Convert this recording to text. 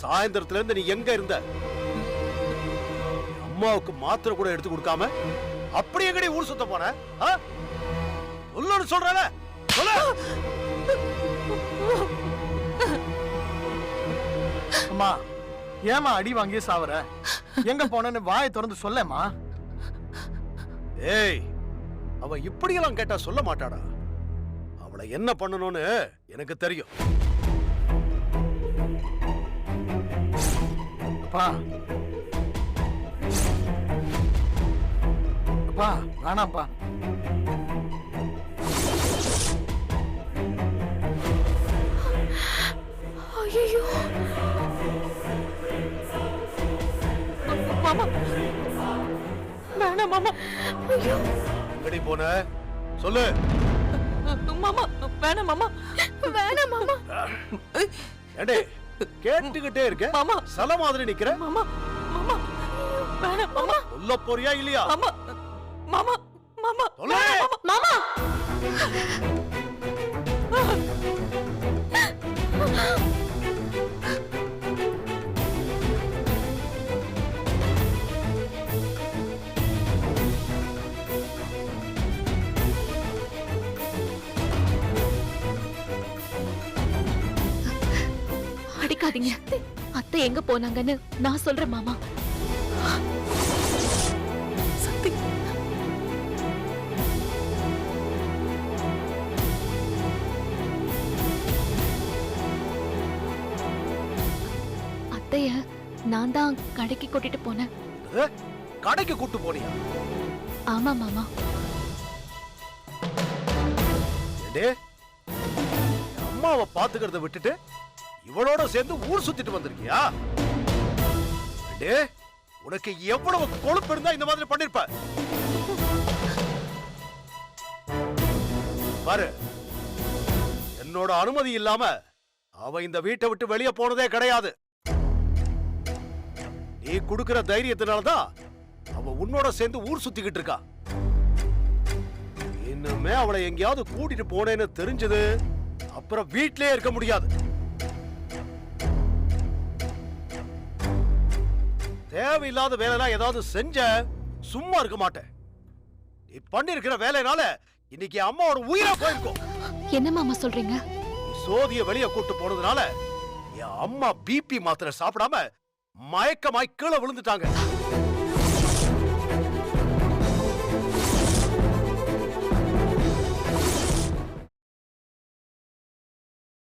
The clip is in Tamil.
சாயந்தரத்துல இருந்து நீ எங்க இருந்த? அம்மாவுக்கு மாத்திரை கூட எடுத்து கொடுக்காம அப்படி எங்கடி ஊர் சுத்த போற? சொல்லு சொல்றல சொல்லு. அம்மா ஏமா அடி வாங்கி சாவற? எங்க போனன்னு வாயை திறந்து சொல்லமா. ஏய், அவ இப்படியெல்லாம் கேட்டா சொல்ல மாட்டாடா. அவளை என்ன பண்ணணும்னு எனக்கு தெரியும். அப்பா அப்பா வேணாம்ப்பா. ஐயோ மாமா, வேணாம் மாமா. ஐயோ எங்கடி போன சொல்லு. மாமா வேணாம் மாமா, வேணாம் மாமா. ஏண்டே கேட்டுக்கிட்டே இருக்க மாமா, சல மாதிரி நிக்கிற மாமா. மாமா வேணாம் மாமா. சொல்ல போறியா இல்லையா? மாமா மாமா மாமா மாமா. அடிக்காதீங்க. அத்தை எங்க போனாங்கன்னு நான் சொல்றேன் மாமா. சக்தி அத்தைய நான் தான் கடைக்கு கூட்டிட்டு போனேன். கடைக்கு கூட்டு போனியா? ஆமா மாமா. ஏண்டே அம்மாவை பாத்துக்கிறத விட்டுட்டு இவளோட சேர்ந்து ஊர் சுத்திட்டு வந்திருக்கியா? உனக்கு எவ்வளவு கொழுப்பு இருந்தா இந்த மாதிரி பண்ணிருப்ப பாரு. என்னோட அனுமதி இல்லாம அவ இந்த வீட்டை விட்டு வெளியே போனதே கிடையாது. நீ குடுக்கிற தைரியத்தினாலதான் அவ உன்னோட சேர்ந்து ஊர் சுத்திக்கிட்டு இருக்கா. இன்னுமே அவளை எங்கேயாவது கூட்டிட்டு போனேன்னு தெரிஞ்சது அப்புறம் வீட்டிலே இருக்க முடியாது. தேவையில்லாத வேலைலாம் ஏதாவது செஞ்ச சும்மா இருக்க மாட்டேன். நீ பண்ணிருக்கிற வேலைனால இன்னைக்கு அம்மாவோட உயிரா போயிருக்கும். என்ன மாமா சொல்றீங்க? நீ சோதிய வெளியே கூட்டு போனதுனால என் அம்மா பிபி மாத்திரை சாப்பிடாம மயக்கமாய் கீழே விழுந்துட்டாங்க.